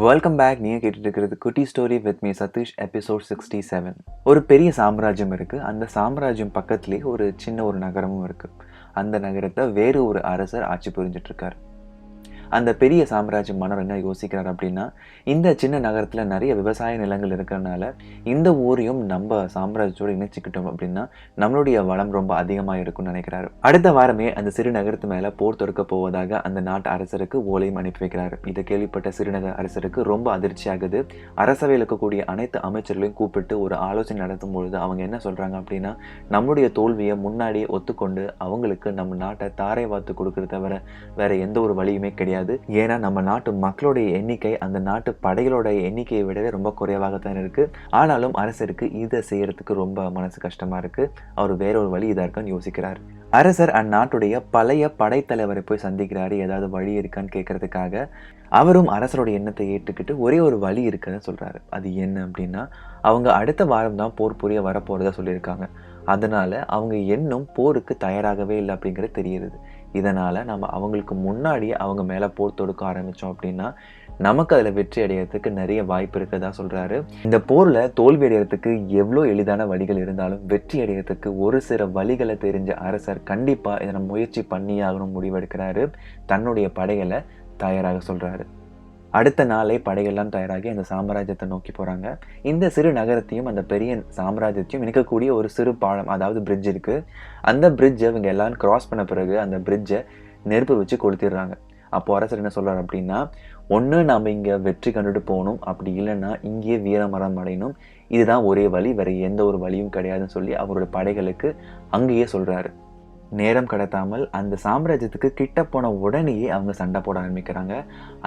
Welcome back. நீங்கள் கேட்டுட்டு இருக்கிறது குட்டி story with me Satish, episode 67. ஒரு பெரிய சாம்ராஜ்யம் இருக்குது. அந்த சாம்ராஜ்யம் பக்கத்துலேயே ஒரு சின்ன ஒரு நகரமும் இருக்குது. அந்த நகரத்தை வேறு ஒரு அரசர் ஆட்சி புரிஞ்சிட்டு இருக்காரு. அந்த பெரிய சாம்ராஜ்ய மன்னர் என்ன யோசிக்கிறார் அப்படின்னா, இந்த சின்ன நகரத்தில் நிறைய விவசாய நிலங்கள் இருக்கிறதுனால இந்த ஊரையும் நம்ம சாம்ராஜ்யத்தோடு இணைச்சிக்கிட்டோம் அப்படின்னா நம்மளுடைய வளம் ரொம்ப அதிகமாக இருக்கும்னு நினைக்கிறாரு. அடுத்த வாரமே அந்த சிறு நகரத்து மேலே போர் தொடுக்க போவதாக அந்த நாட்டு அரசருக்கு ஓலையும் அனுப்பி வைக்கிறாரு. இதை கேள்விப்பட்ட சிறுநகர அரசருக்கு ரொம்ப அதிர்ச்சி ஆகுது. அரசவையில் இருக்கக்கூடிய அனைத்து அமைச்சர்களையும் கூப்பிட்டு ஒரு ஆலோசனை நடத்தும் பொழுது அவங்க என்ன சொல்கிறாங்க அப்படின்னா, நம்மளுடைய தோல்வியை முன்னாடியே ஒத்துக்கொண்டு அவங்களுக்கு நம்ம நாட்டை தாரை வாத்து கொடுக்கறத தவிர வேற எந்த ஒரு வழியுமே கிடையாது. ஏன்னா நம்ம நாட்டு மக்களுடைய எண்ணிக்கை அந்த நாட்டு படைகளோட எண்ணிக்கையை விடவே ரொம்ப குறைவாகத்தான் இருக்கு. ஆனாலும் அரசருக்கு இதை செய்யறதுக்கு ரொம்ப மனசு கஷ்டமா இருக்கு. அவர் வேற ஒரு வழி இதா இருக்கான்னு யோசிக்கிறார். அரசர் அந்நாட்டுடைய பழைய படைத்தலைவரை போய் சந்திக்கிறாரு. ஏதாவது வழி இருக்கான்னு கேட்கறதுக்காக. அவரும் அரசருடைய எண்ணத்தை ஏற்றுக்கிட்டு ஒரே ஒரு வழி இருக்குன்னு சொல்றாரு. அது என்ன அப்படின்னா, அவங்க அடுத்த வாரம் தான் போர் புரிய வரப்போறதா சொல்லியிருக்காங்க. அதனால அவங்க இன்னும் போருக்கு தயாராகவே இல்லை அப்படிங்கிறது தெரியுது. இதனால நம்ம அவங்களுக்கு முன்னாடியே அவங்க மேலே போர் தொடுக்க ஆரம்பித்தோம் அப்படின்னா நமக்கு அதில் வெற்றி அடைகிறதுக்கு நிறைய வாய்ப்பு இருக்குதா சொல்கிறாரு. இந்த போரில் தோல்வி அடைகிறதுக்கு எவ்வளோ எளிதான வழிகள் இருந்தாலும் வெற்றி அடைகிறதுக்கு ஒரு சில வழிகளை தெரிஞ்ச அரசர் கண்டிப்பாக இதை முயற்சி பண்ணியாகணும் முடிவெடுக்கிறாரு. தன்னுடைய படைகளை தயாராக சொல்கிறாரு. அடுத்த நாளே படைகள்லாம் தயாராகி அந்த சாம்ராஜ்யத்தை நோக்கி போகிறாங்க. இந்த சிறு நகரத்தையும் அந்த பெரிய சாம்ராஜ்யத்தையும் இணைக்கக்கூடிய ஒரு சிறு பாலம், அதாவது பிரிட்ஜ் இருக்குது. அந்த பிரிட்ஜை இவங்க எல்லாரும் கிராஸ் பண்ண பிறகு அந்த பிரிட்ஜை நெருப்பு வச்சு கொளுத்திடுறாங்க. அப்போ அரசர் என்ன சொல்கிறார் அப்படின்னா, ஒன்று நாம் இங்கே வெற்றி கண்டுட்டு போகணும், அப்படி இல்லைன்னா இங்கேயே வீரமரம் அடையணும். இதுதான் ஒரே வழி, வேறு எந்த ஒரு வழியும் கிடையாதுன்னு சொல்லி அவரோட படைகளுக்கு அங்கேயே சொல்கிறாரு. நேரம் கடத்தாமல் அந்த சாம்ராஜ்யத்துக்கு கிட்ட போன உடனேயே அவங்க சண்டை போட ஆரம்பிக்கிறாங்க.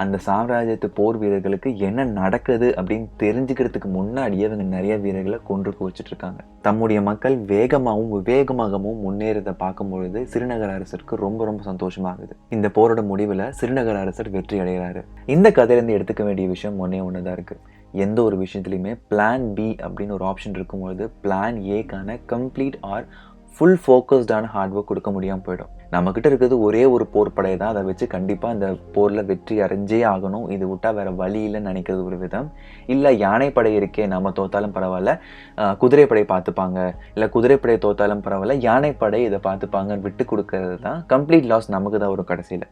அந்த சாம்ராஜ்யத்து போர் வீரர்களுக்கு என்ன நடக்குது அப்படின்னு தெரிஞ்சுக்கிறதுக்கு முன்னாடியே அவங்க நிறைய வீரர்களை கொன்று குவிச்சிட்டு இருக்காங்க. தம்முடைய மக்கள் வேகமாகவும் விவேகமாகவும் முன்னேறதை பார்க்கும் பொழுது சிறுநகர அரசருக்கு ரொம்ப ரொம்ப சந்தோஷமாகுது. இந்த போரோட முடிவில் சிறுநகர அரசர் வெற்றி அடைகிறாரு. இந்த கதையிலேருந்து எடுத்துக்க வேண்டிய விஷயம் ஒன்று தான் இருக்குது. எந்த ஒரு விஷயத்துலையுமே பிளான் பி அப்படின்னு ஒரு ஆப்ஷன் இருக்கும்பொழுது பிளான் ஏக்கான கம்ப்ளீட் ஆர் ஃபுல் ஃபோக்கஸ்டான ஹார்ட் ஒர்க் கொடுக்க முடியாமல் போயிடும். நம்மக்கிட்ட இருக்கிறது ஒரே ஒரு போர் படை தான். அதை வச்சு கண்டிப்பாக இந்த போரில் வெற்றி அடைஞ்சே ஆகணும், இது விட்டால் வேறு வழி இல்லைன்னு நினைக்கிறது ஒரு விதம். இல்லை யானைப்படை இருக்கே, நம்ம தோத்தாலும் பரவாயில்ல, குதிரைப்படை பார்த்துப்பாங்க, இல்லை குதிரைப்படை தோத்தாலும் பரவாயில்ல, யானைப்படை இதை பார்த்துப்பாங்கன்னு விட்டு கொடுக்கறது தான் கம்ப்ளீட் லாஸ் நமக்கு தான் வரும் கடைசியில்.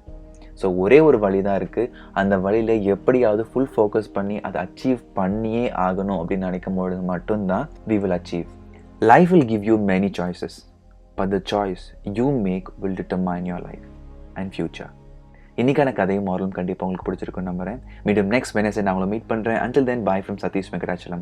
ஸோ ஒரே ஒரு வழி தான் இருக்குது. அந்த வழியில் எப்படியாவது ஃபுல் ஃபோக்கஸ் பண்ணி அதை அச்சீவ் பண்ணியே ஆகணும் அப்படின்னு நினைக்கும் பொழுது மட்டும்தான் we will achieve. Life will give you many choices, but the choice you make will determine your life and future. இன்னைக்கான கதையும் மாறலும் கண்டிப்பாக உங்களுக்கு பிடிச்சிருக்குன்னு நம்புறேன். மீண்டும் நெக்ஸ்ட் வெனஸ்டே நான் உங்களை மீட் பண்ணுறேன். Until then, bye from Satish Venkatachalam.